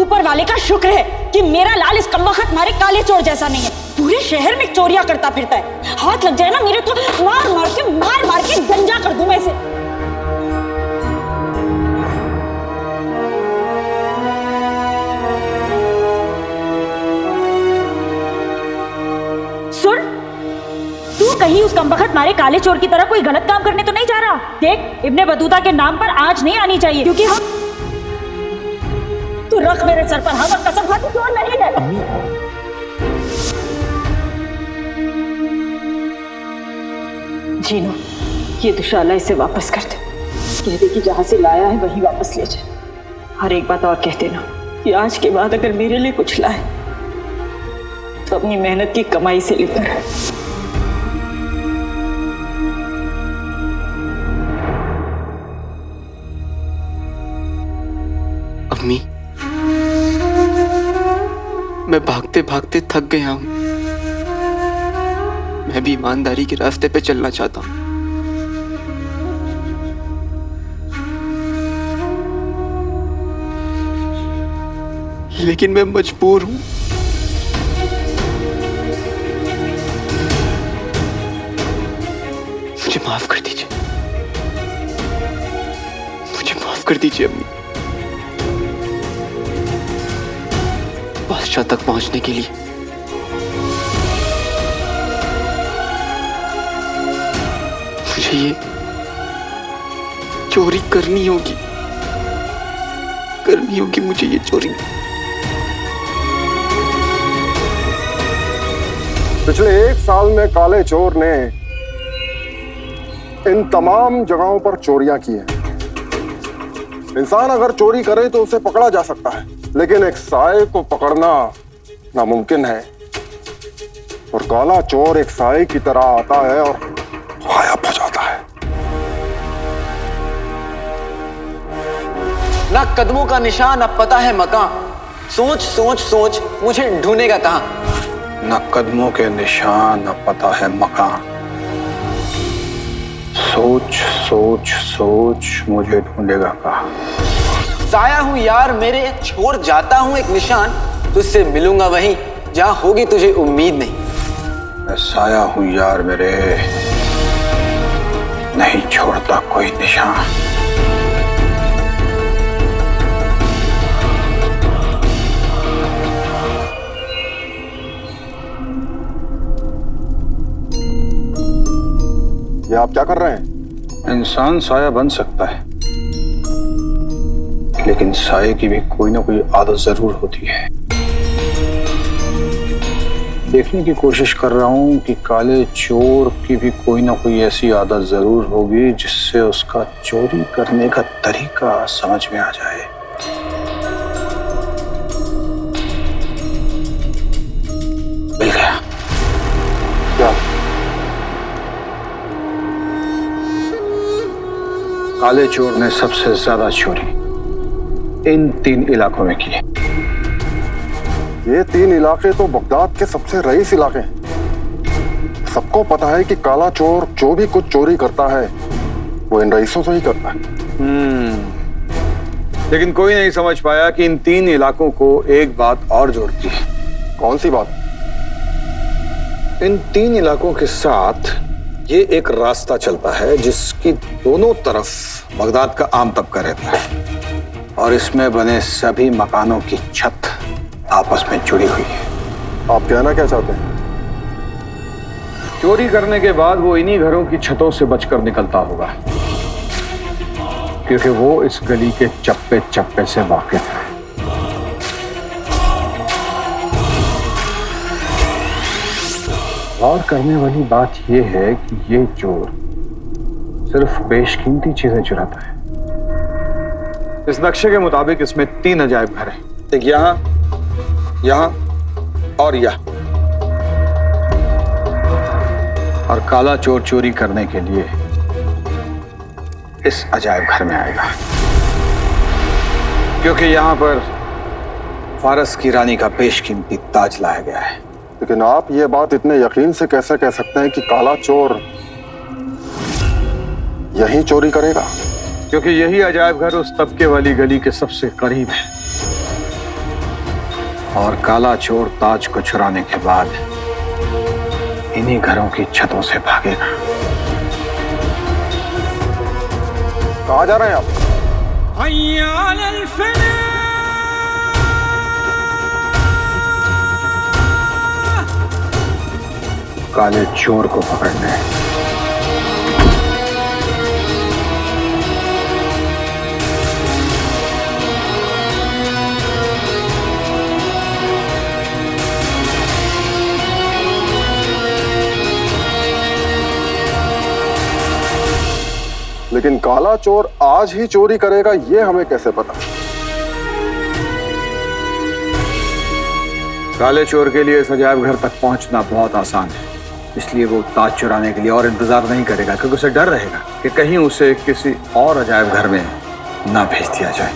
ऊपर वाले का शुक्र है कि मेरा लाल इस कमबख्त मारे काले चोर जैसा नहीं है। पूरे शहर में चोरियां करता फिरता है। हाथ लग जाए ना मेरे तो मार मार के गंजा कर दूं मैं इसे। सुन, तू कहीं उस कमबख्त मारे काले चोर की तरह कोई गलत काम करने तो नहीं जा रहा। देख, इब्ने बतूता के नाम पर आंच नहीं आनी चाहिए, क्योंकि हम तू रख मेरे सर पर हाथ और कसम खा, तू चोर नहीं है। जीनो, ये दुशाला इसे वापस कर दे। कह दे कि जहां से लाया है वहीं वापस ले जाए। और एक बात और कह देना कि आज के बाद अगर मेरे लिए कुछ लाए तो अपनी मेहनत की कमाई से लेकर। अम्मी, मैं भागते भागते थक गया हूं। मैं भी ईमानदारी के रास्ते पे चलना चाहता हूं। लेकिन मैं मजबूर हूं। मुझे माफ कर दीजिए, मुझे माफ कर दीजिए अम्मी। बादशाह तक पहुंचने के लिए मुझे ये चोरी करनी होगी मुझे ये चोरी। पिछले 1 साल में काले चोर ने इन तमाम जगहों पर चोरियां की हैं। इंसान अगर चोरी करे तो उसे पकड़ा जा सकता है, लेकिन एक साए को पकड़ना नामुमकिन है। और काला चोर एक साए की तरह आता है और गायब हो जाता है। ना कदमों का निशान, अब पता है मकान। सोच सोच सोच मुझे ढूंढेगा कहां। न कदमों के निशान, न पता है मकान। सोच सोच सोच मुझे ढूंढेगा कहां। साया हूं यार मेरे, छोड़ जाता हूं एक निशान। तुझसे मिलूंगा वहीं जहां होगी तुझे उम्मीद नहीं। मैं साया हूं यार मेरे, नहीं छोड़ता कोई निशान। ये आप क्या कर रहे हैं? इंसान साया बन सकता है, लेकिन साये की भी कोई ना कोई आदत जरूर होती है। देखने की कोशिश कर रहा हूं कि काले चोर की भी कोई ना कोई ऐसी आदत जरूर होगी जिससे उसका चोरी करने का तरीका समझ में आ जाए। मिल गया। क्या? काले चोर ने सबसे ज्यादा चोरी इन 3 इलाकों में की है। ये 3 इलाके तो बगदाद के सबसे रईस इलाके हैं। सबको पता है कि काला चोर जो भी कुछ चोरी करता है वो इन रईसों से ही करता है। लेकिन कोई नहीं समझ पाया कि इन 3 इलाकों को एक बात और जोड़ती है। कौन सी बात? इन 3 इलाकों के साथ ये एक रास्ता चलता है जिसकी दोनों तरफ बगदाद का आम तबका रहता है, और इसमें बने सभी मकानों की छत आपस में जुड़ी हुई है। आप कहना क्या चाहते हैं? चोरी करने के बाद वो इन्हीं घरों की छतों से बचकर निकलता होगा, क्योंकि वो इस गली के चप्पे चप्पे से वाकिफ है। और करने वाली बात यह है कि ये चोर सिर्फ बेशकीमती चीजें चुराता है। इस नक्शे के मुताबिक इसमें 3 अजायब घर हैं, एक यहाँ और यहाँ। और काला चोर चोरी करने के लिए इस अजायब घर में आएगा, क्योंकि यहाँ पर फारस की रानी का बेशकीमती ताज लाया गया है। लेकिन आप ये बात इतने यकीन से कैसे कह सकते हैं कि काला चोर यही चोरी करेगा? क्योंकि यही अजायब घर उस तबके वाली गली के सबसे करीब है। और काला चोर ताज को चुराने के बाद इन्हीं घरों की छतों से भागेगा। कहाँ जा रहे हैं आप? काले चोर को पकड़ने। लेकिन काला चोर आज ही चोरी करेगा ये हमें कैसे पता? काले चोर के लिए इस अजायब घर तक पहुंचना बहुत आसान है, इसलिए वो ताज चुराने के लिए और इंतजार नहीं करेगा, क्योंकि उसे डर रहेगा कि कहीं उसे किसी और अजायब घर में ना भेज दिया जाए।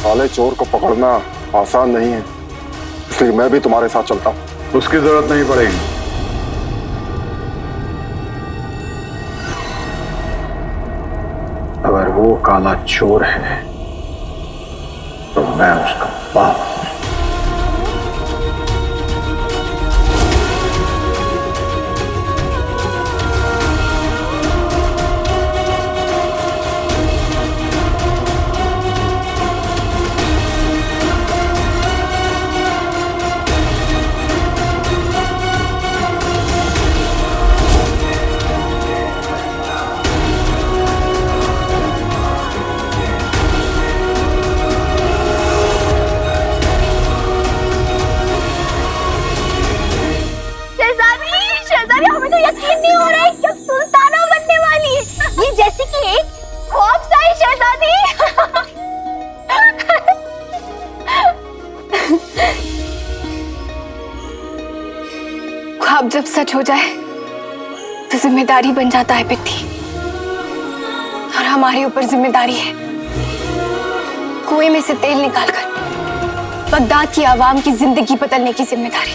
काले चोर को पकड़ना आसान नहीं है, इसलिए मैं भी तुम्हारे साथ चलता हूँ। उसकी जरूरत नहीं पड़ेगी। अगर वो काला चोर है तो मैं उसका बाप हूं। ख्वाब जब सच हो जाए तो जिम्मेदारी बन जाता है पित्ती, और हमारे ऊपर जिम्मेदारी है कुएं में से तेल निकालकर बगदाद की आवाम की जिंदगी बदलने की जिम्मेदारी।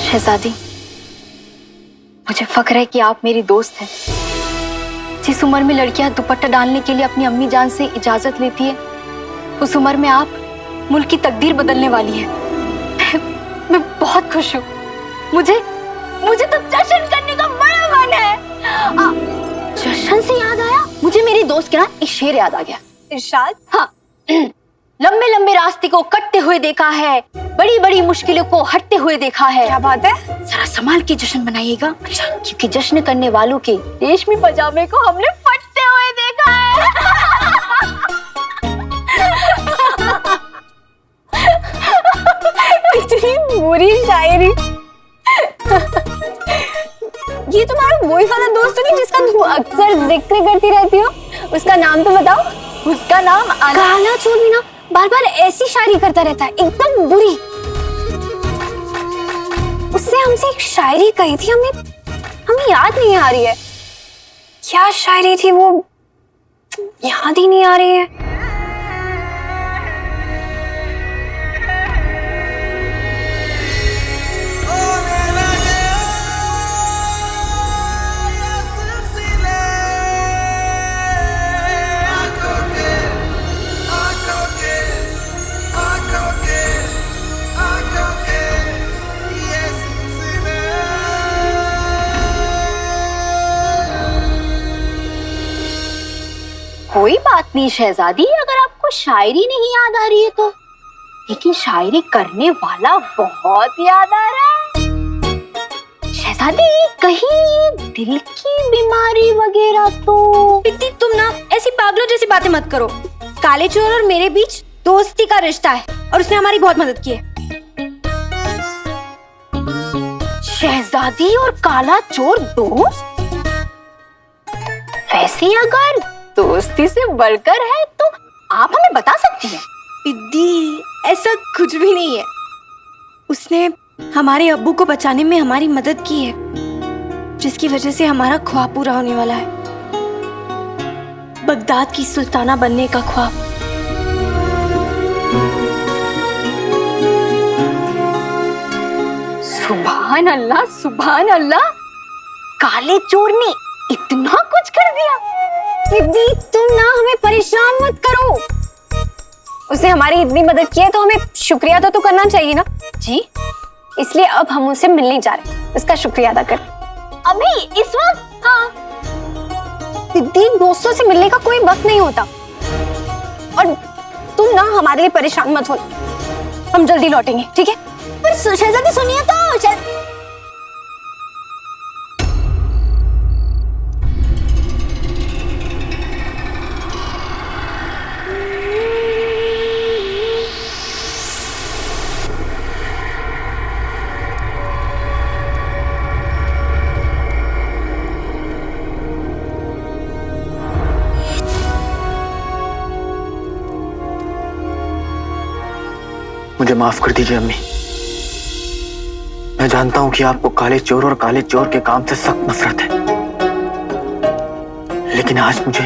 शहजादी, मुझे फख्र है कि आप मेरी दोस्त हैं। जिस उम्र में लड़कियां दुपट्टा डालने के लिए अपनी अम्मी जान से इजाजत लेती है, उस उम्र में आप मुल्क की तकदीर बदलने वाली है। मैं बहुत खुश हूँ। मुझे तो जश्न करने का बड़ा मन है। जश्न से याद आया, मुझे मेरी दोस्त के ना एक शेर याद आ गया। इरशाद? हाँ। लंबे लंबे रास्ते को कटते हुए देखा है, बड़ी बड़ी मुश्किलों को हटते हुए देखा है। क्या बात है? जरा संभाल के जश्न मनाइएगा, क्योंकि जश्न करने वालों के रेशमी पजामे को हमने फटते हुए देखा है। इतनी बुरी शायरी। ये तुम्हारा वही वाला दोस्त तो नहीं जिसका तुम अक्सर जिक्र करती रहती हो? उसका नाम तो बताओ। उसका नाम काला चोर भी ना बार बार ऐसी शायरी करता रहता है, एकदम बुरी। उससे हमसे एक शायरी कही थी, हमें याद नहीं आ रही है। क्या शायरी थी वो? याद ही नहीं आ रही है। कोई बात नहीं शहजादी, अगर आपको शायरी नहीं याद आ रही है तो, लेकिन शायरी करने वाला बहुत याद आ रहा है। शहजादी, कहीं दिल की बीमारी वगैरह तो? पित्ती, तुम ना ऐसी पागलों जैसी बातें मत करो। काले चोर और मेरे बीच दोस्ती का रिश्ता है और उसने हमारी बहुत मदद की है। शहजादी और काला चोर दोस्त? वैसे अगर दोस्ती से बढ़कर है तो आप हमें बता सकती हैं। पिद्दी, ऐसा कुछ भी नहीं है। उसने हमारे अब्बू को बचाने में हमारी मदद की है, जिसकी वजह से हमारा ख्वाब पूरा होने वाला है, बगदाद की सुल्ताना बनने का ख्वाब। सुभान अल्लाह, सुभान अल्लाह, काले चोर ने इतना कुछ कर दिया। पिद्दी, तुम ना हमें परेशान मत करो। उसने हमारी इतनी मदद की है तो हमें शुक्रिया तो करना चाहिए ना। जी इसलिए अब हम उससे मिलने जा रहे हैं, इसका शुक्रिया अदा कर। अभी इस वक्त? हाँ दीदी, दोस्तों से मिलने का कोई वक्त नहीं होता। और तुम ना हमारे लिए परेशान मत हो, हम जल्दी लौटेंगे, ठीक है? पर शहजादी सुनिए तो। मुझे माफ कर दीजिए अम्मी। मैं जानता हूं कि आपको काले चोर और काले चोर के काम से सख्त नफरत है, लेकिन आज मुझे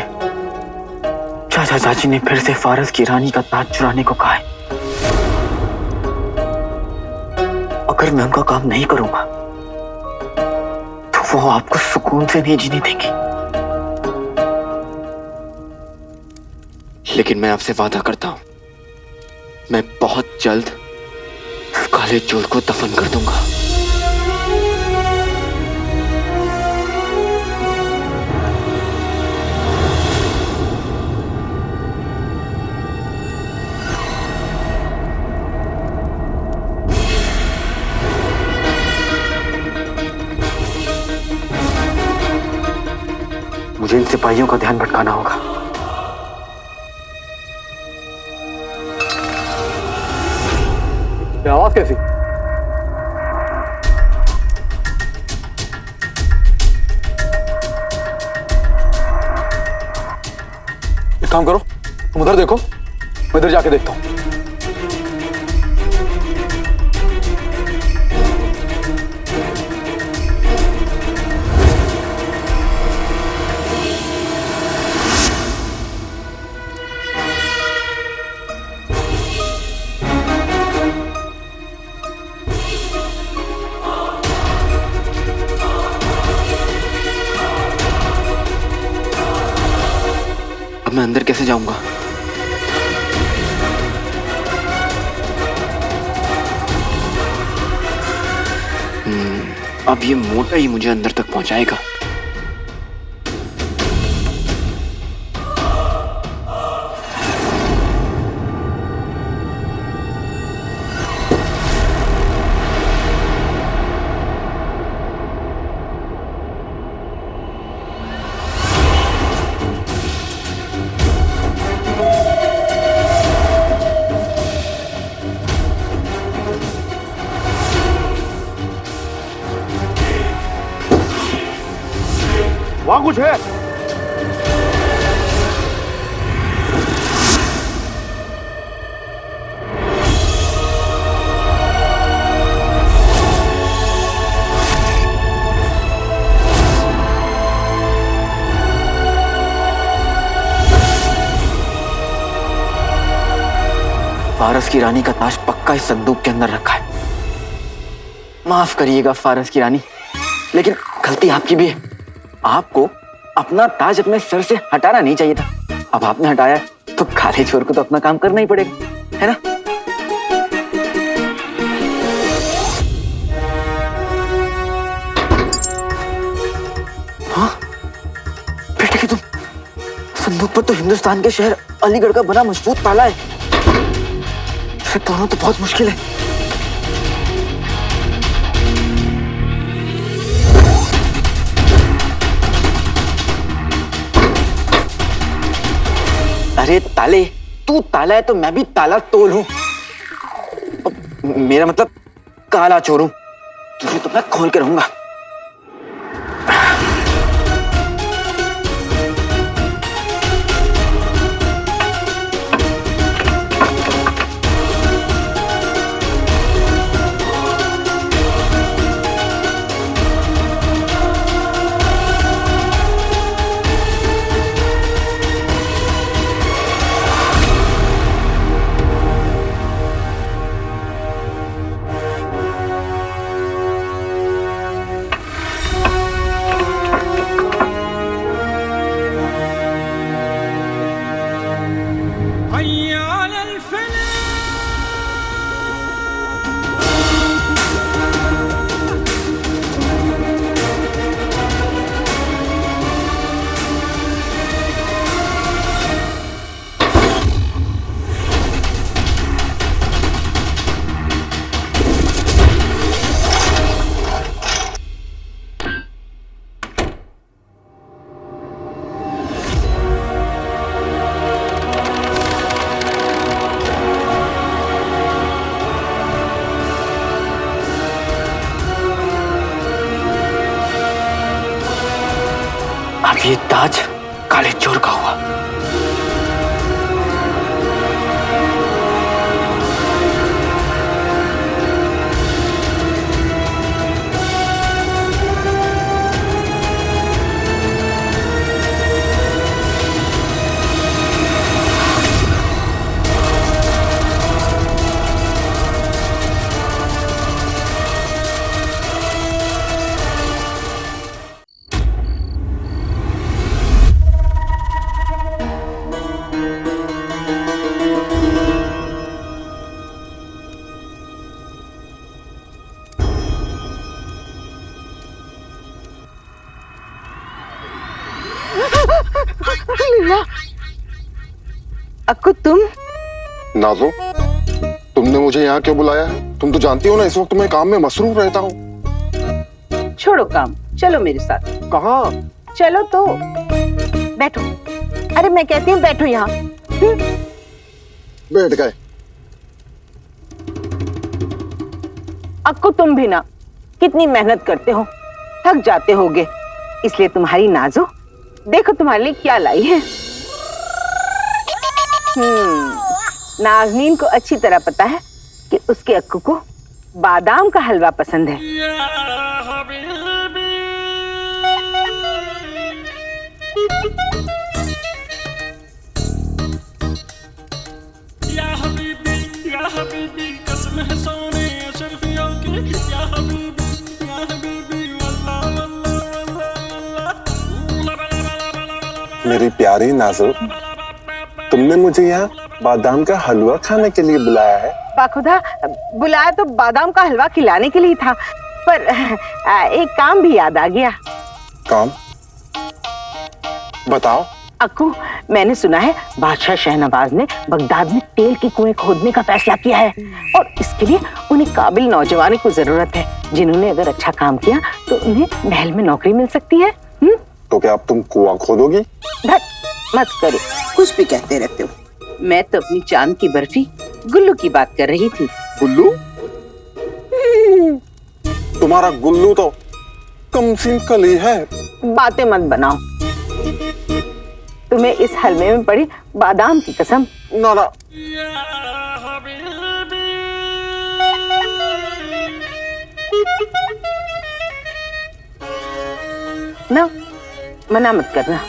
चाचा चाची ने फिर से फारस की रानी का ताज चुराने को कहा है। अगर मैं उनका काम नहीं करूंगा तो वो आपको सुकून से नहीं जीने देंगी। लेकिन मैं आपसे वादा करता हूं, मैं बहुत जल्द इस काले चोर को दफन कर दूंगा। मुझे इन सिपाहियों का ध्यान भटकाना होगा। आवाज कैसी? एक काम करो, तुम उधर देखो, मैं इधर जाके देखता हूं। अब मैं अंदर कैसे जाऊंगा? अब ये मोटा ही मुझे अंदर तक पहुंचाएगा। वहां कुछ है? फारस की रानी का ताज पक्का इस संदूक के अंदर रखा है। माफ करिएगा फारस की रानी, लेकिन गलती आपकी भी है। आपको अपना ताज अपने सर से हटाना नहीं चाहिए था। अब आपने हटाया तो काले चोर को तो अपना काम करना ही पड़ेगा, है ना? हाँ बेटे कि तुम, संदूक पर तो हिंदुस्तान के शहर अलीगढ़ का बना मजबूत ताला है। इसे तोड़ना तो बहुत मुश्किल है। अरे ताले, तू ताला है तो मैं भी ताला तोल हूं। मेरा मतलब काला चोर हूं, तुझे तो मैं खोल के रहूंगा। ये ताज काले चोर का हुआ। अक्कू तुम? नाजो, तुमने मुझे यहाँ क्यों बुलाया है? तुम तो जानती हो ना इस वक्त मैं काम में मसरूफ रहता हूँ। छोड़ो काम, चलो मेरे साथ। कहाँ? चलो तो बैठो। अरे मैं कहती हूँ बैठो यहाँ। बैठ गए। अक्कू तुम भी ना कितनी मेहनत करते हो, थक जाते होगे, इसलिए तुम्हारी नाजो देखो तुम्हारे लिए क्या लाई है। नाज़नीन को अच्छी तरह पता है कि उसके अक्कू को बादाम का हलवा पसंद है। मेरी प्यारी नाजो, तुमने मुझे यहाँ बादाम का हलवा खाने के लिए बुलाया है? बाखुदा, बुलाया तो बादाम का हलवा खिलाने के लिए था, पर एक काम भी याद आ गया। काम? बताओ। अक्कू, मैंने सुना है बादशाह शहनवाज ने बगदाद में तेल के कुएं खोदने का फैसला किया है और इसके लिए उन्हें काबिल नौजवानों की जरूरत है, जिन्होंने अगर अच्छा काम किया तो उन्हें महल में नौकरी मिल सकती है। तो क्या अब तुम कुआं खोदोगी? धत, मत करो, कुछ भी कहते रहते हो। मैं तो अपनी चांद की बर्फी गुल्लू की बात कर रही थी। गुल्लू? तुम्हारा गुल्लू तो कमसीन कली है। बातें मत बनाओ, तुम्हें इस हलवे में पड़ी बादाम की कसम। ना ना, ना, मना मत करना।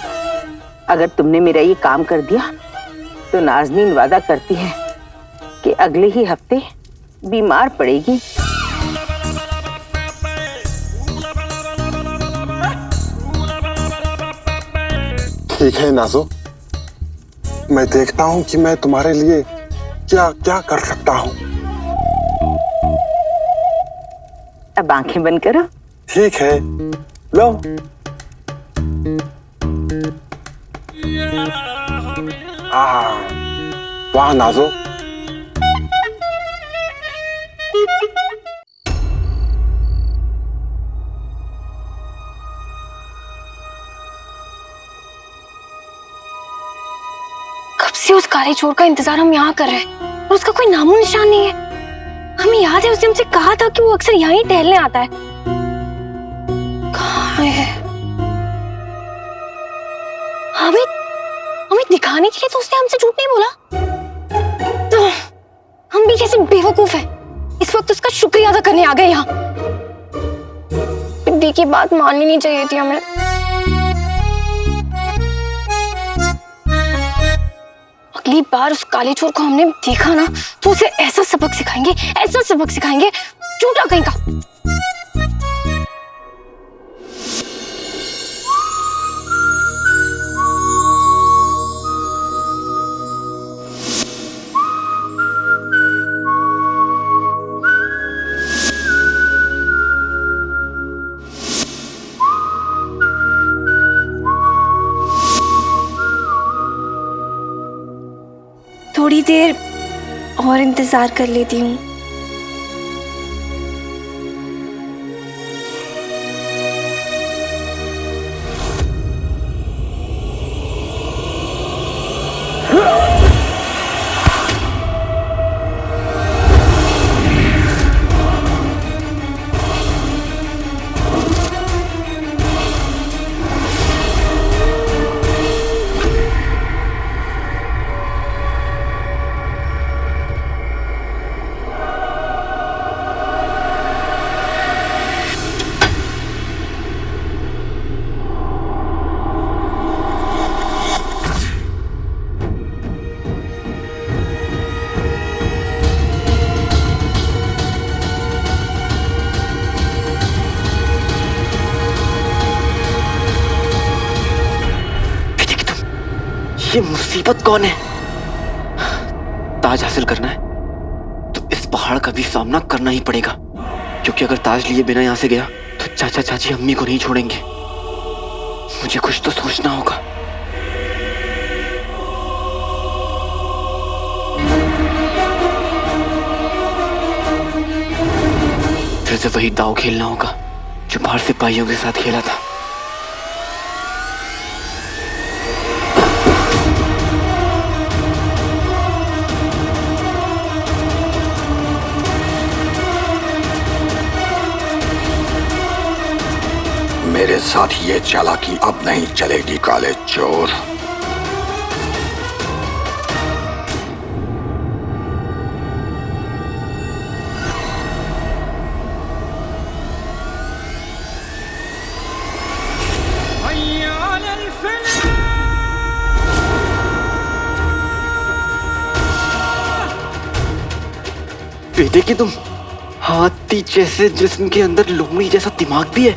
अगर तुमने मेरा ये काम कर दिया तो नाज़नीन वादा करती है कि अगले ही हफ्ते बीमार पड़ेगी। ठीक है नाजो, मैं देखता हूँ कि मैं तुम्हारे लिए क्या क्या कर सकता हूँ। अब आंखें बंद करो। ठीक है, लो। वाह नाजो, कब से उस काले चोर का इंतजार हम यहाँ कर रहे हैं और उसका कोई नामो निशान नहीं है। हमें याद है उसने हमसे कहा था कि वो अक्सर यहाँ ही टहलने आता है। कहाँ है? हमें हमें दिखाने के लिए तो उसने हमसे झूठ नहीं बोला। तो हम भी कैसे बेवकूफ हैं, इस वक्त उसका शुक्रिया अदा करने आ गए यहाँ। पिद्दी की बात माननी नहीं चाहिए थी हमें। अगली बार उस काले चोर को हमने देखा ना तो उसे ऐसा सबक सिखाएंगे, ऐसा सबक सिखाएंगे, झूठा कहीं का। थोड़ी देर और इंतजार कर लेती हूँ। ये मुसीबत कौन है? ताज हासिल करना है तो इस पहाड़ का भी सामना करना ही पड़ेगा, क्योंकि अगर ताज लिए बिना यहां से गया तो चाचा चाची अम्मी को नहीं छोड़ेंगे। मुझे कुछ तो सोचना होगा। फिर से वही दाव खेलना होगा जो बाहर सिपाहियों के साथ खेला था। मेरे साथ ये चालाकी अब नहीं चलेगी काले चोर। बेटे की तुम हाथी जैसे जिस्म के अंदर लोमड़ी जैसा दिमाग भी है।